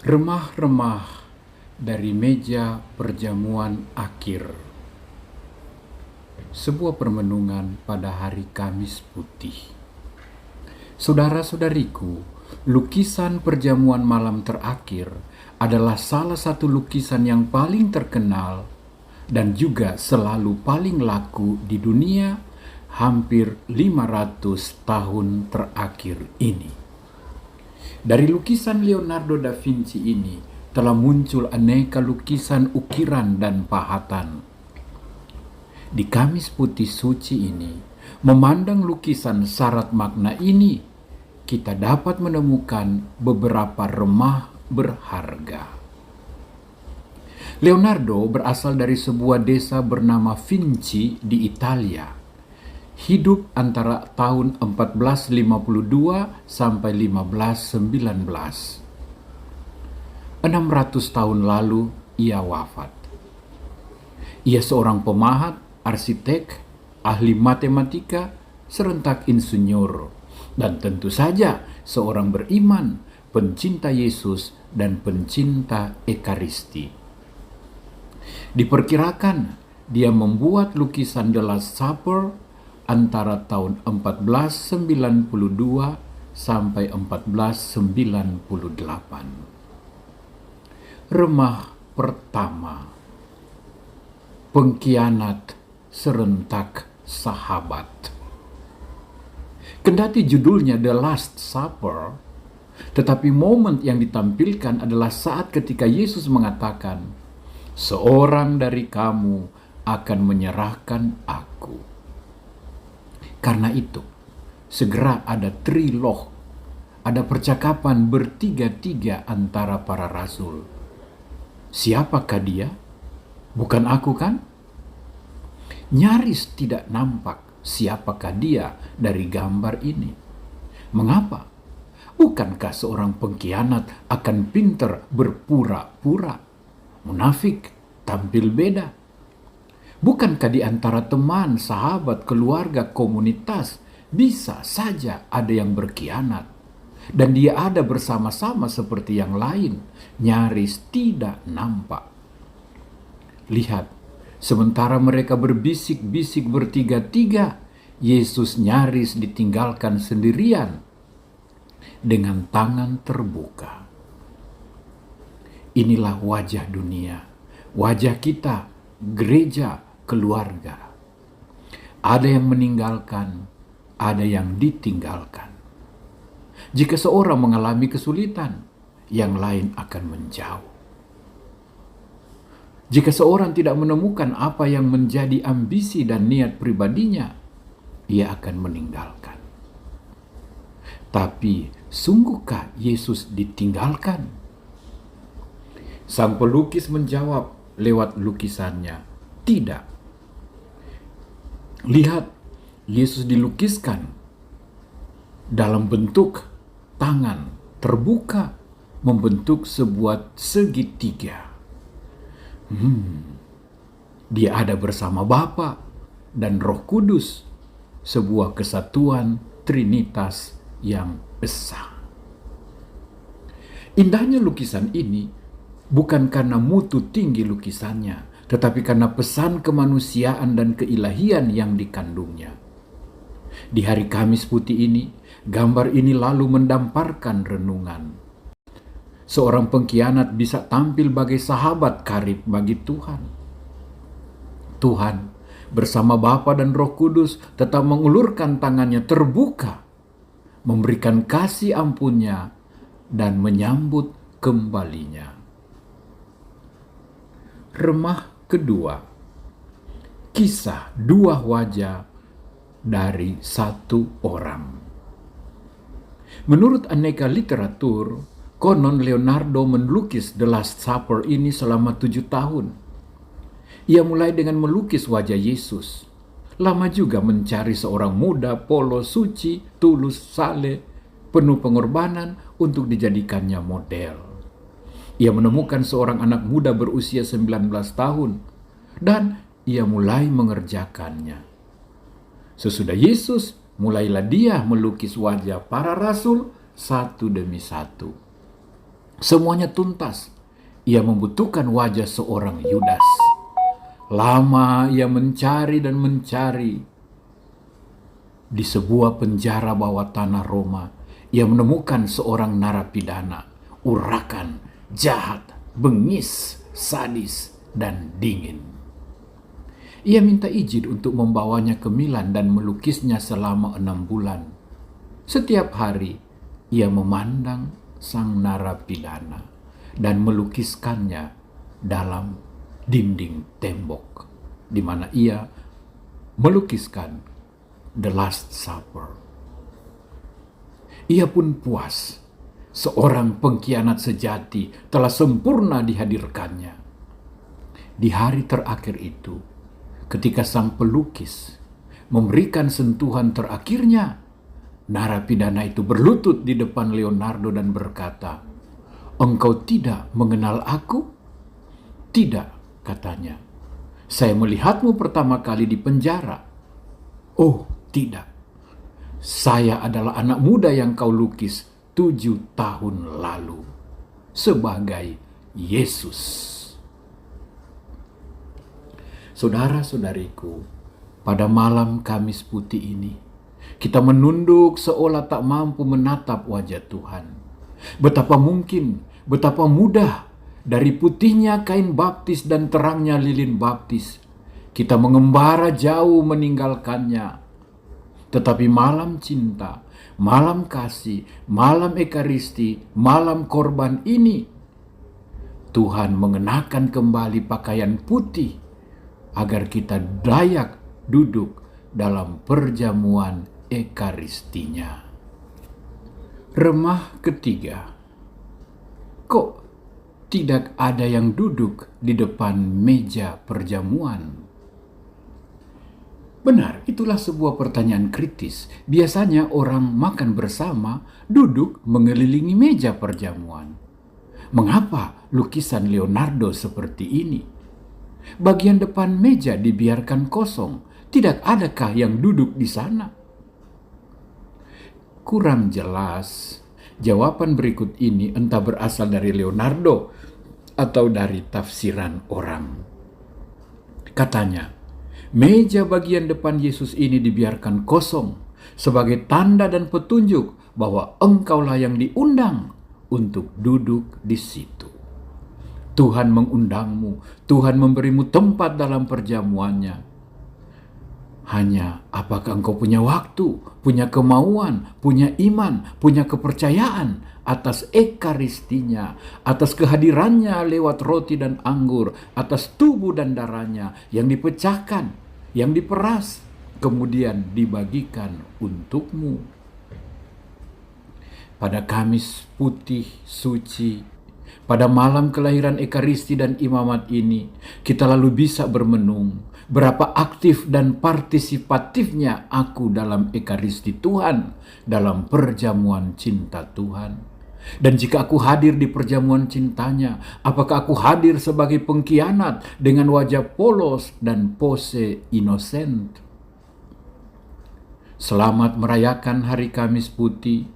Remah-remah dari meja perjamuan akhir. Sebuah permenungan pada hari Kamis Putih. Saudara-saudariku, lukisan perjamuan malam terakhir adalah salah satu lukisan yang paling terkenal dan juga selalu paling laku di dunia hampir 500 tahun terakhir ini. Dari lukisan Leonardo da Vinci ini telah muncul aneka lukisan ukiran dan pahatan. Di Kamis Putih suci ini, memandang lukisan syarat makna ini, kita dapat menemukan beberapa remah berharga. Leonardo berasal dari sebuah desa bernama Vinci di Italia. Hidup antara tahun 1452 sampai 1519. 600 tahun lalu ia wafat. Ia seorang pemahat, arsitek, ahli matematika, serentak insinyur, dan tentu saja seorang beriman, pencinta Yesus dan pencinta Ekaristi. Diperkirakan dia membuat lukisan The Last Supper antara tahun 1492 sampai 1498. Remah pertama, pengkhianat serentak sahabat. Kendati judulnya The Last Supper, tetapi momen yang ditampilkan adalah saat ketika Yesus mengatakan, "Seorang dari kamu akan menyerahkan aku." Karena itu, segera ada trilog, ada percakapan bertiga-tiga antara para rasul. Siapakah dia? Bukan aku kan? Nyaris tidak nampak siapakah dia dari gambar ini. Mengapa? Bukankah seorang pengkhianat akan pintar berpura-pura, munafik, tampil beda? Bukankah di antara teman, sahabat, keluarga, komunitas bisa saja ada yang berkhianat dan dia ada bersama-sama seperti yang lain, nyaris tidak nampak. Lihat, sementara mereka berbisik-bisik bertiga-tiga, Yesus nyaris ditinggalkan sendirian dengan tangan terbuka. Inilah wajah dunia, wajah kita, gereja, keluarga. Ada yang meninggalkan, ada yang ditinggalkan. Jika seorang mengalami kesulitan, yang lain akan menjauh. Jika seorang tidak menemukan apa yang menjadi ambisi dan niat pribadinya, ia akan meninggalkan. Tapi, sungguhkah Yesus ditinggalkan? Sang pelukis menjawab lewat lukisannya, tidak. Lihat, Yesus dilukiskan dalam bentuk tangan terbuka membentuk sebuah segitiga. Dia ada bersama Bapa dan Roh Kudus, sebuah kesatuan Trinitas yang esa. Indahnya lukisan ini bukan karena mutu tinggi lukisannya, tetapi karena pesan kemanusiaan dan keilahian yang dikandungnya. Di hari Kamis Putih ini, gambar ini lalu mendamparkan renungan. Seorang pengkhianat bisa tampil sebagai sahabat karib bagi Tuhan. Tuhan bersama Bapa dan Roh Kudus tetap mengulurkan tangannya terbuka, memberikan kasih ampunnya dan menyambut kembalinya. Remah kedua, kisah dua wajah dari satu orang. Menurut aneka literatur, konon Leonardo melukis The Last Supper ini selama 7 tahun. Ia mulai dengan melukis wajah Yesus. Lama juga mencari seorang muda, polos, suci, tulus, saleh, penuh pengorbanan untuk dijadikannya model. Ia menemukan seorang anak muda berusia 19 tahun dan ia mulai mengerjakannya. Sesudah Yesus, mulailah dia melukis wajah para rasul satu demi satu. Semuanya tuntas. Ia membutuhkan wajah seorang Yudas. Lama ia mencari dan mencari. Di sebuah penjara bawah tanah Roma, ia menemukan seorang narapidana, urakan, jahat, bengis, sadis, dan dingin. Ia minta izin untuk membawanya ke Milan dan melukisnya selama 6 bulan. Setiap hari, ia memandang sang narapidana dan melukiskannya dalam dinding tembok, di mana ia melukiskan The Last Supper. Ia pun puas. Seorang pengkhianat sejati telah sempurna dihadirkannya. Di hari terakhir itu, ketika sang pelukis memberikan sentuhan terakhirnya, narapidana itu berlutut di depan Leonardo dan berkata, "Engkau tidak mengenal aku?" "Tidak," katanya. "Saya melihatmu pertama kali di penjara." "Oh, tidak. Saya adalah anak muda yang kau lukis 7 tahun lalu sebagai Yesus." Saudara-saudariku, pada malam Kamis Putih ini, kita menunduk seolah tak mampu menatap wajah Tuhan. Betapa mungkin, betapa mudah dari putihnya kain baptis dan terangnya lilin baptis, kita mengembara jauh meninggalkannya. Tetapi malam cinta, malam kasih, malam ekaristi, malam korban ini, Tuhan mengenakan kembali pakaian putih agar kita layak duduk dalam perjamuan ekaristinya. Remah ketiga. Kok tidak ada yang duduk di depan meja perjamuan? Benar, itulah sebuah pertanyaan kritis. Biasanya orang makan bersama, duduk mengelilingi meja perjamuan. Mengapa lukisan Leonardo seperti ini? Bagian depan meja dibiarkan kosong. Tidak adakah yang duduk di sana? Kurang jelas. Jawaban berikut ini entah berasal dari Leonardo atau dari tafsiran orang. Katanya, meja bagian depan Yesus ini dibiarkan kosong sebagai tanda dan petunjuk bahwa engkaulah yang diundang untuk duduk di situ. Tuhan mengundangmu, Tuhan memberimu tempat dalam perjamuannya. Hanya apakah engkau punya waktu, punya kemauan, punya iman, punya kepercayaan atas ekaristinya, atas kehadirannya lewat roti dan anggur, atas tubuh dan darahnya yang dipecahkan, yang diperas, kemudian dibagikan untukmu. Pada Kamis Putih suci, pada malam kelahiran ekaristi dan imamat ini, kita lalu bisa bermenung, berapa aktif dan partisipatifnya aku dalam ekaristi Tuhan, dalam perjamuan cinta Tuhan. Dan jika aku hadir di perjamuan cintanya, apakah aku hadir sebagai pengkhianat dengan wajah polos dan pose inosent? Selamat merayakan Hari Kamis Putih.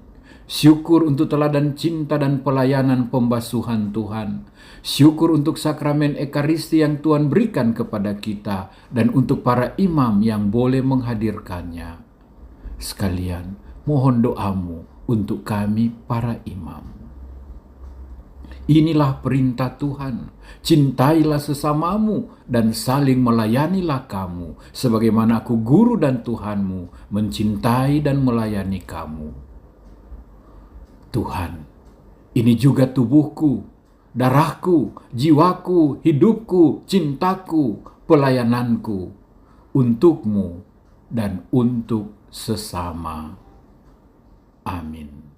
Syukur untuk teladan cinta dan pelayanan pembasuhan Tuhan. Syukur untuk sakramen ekaristi yang Tuhan berikan kepada kita dan untuk para imam yang boleh menghadirkannya. Sekalian, mohon doamu untuk kami para imam. Inilah perintah Tuhan, cintailah sesamamu dan saling melayanilah kamu, sebagaimana aku guru dan Tuhanmu mencintai dan melayani kamu. Tuhan, ini juga tubuhku, darahku, jiwaku, hidupku, cintaku, pelayananku, untukmu dan untuk sesama. Amin.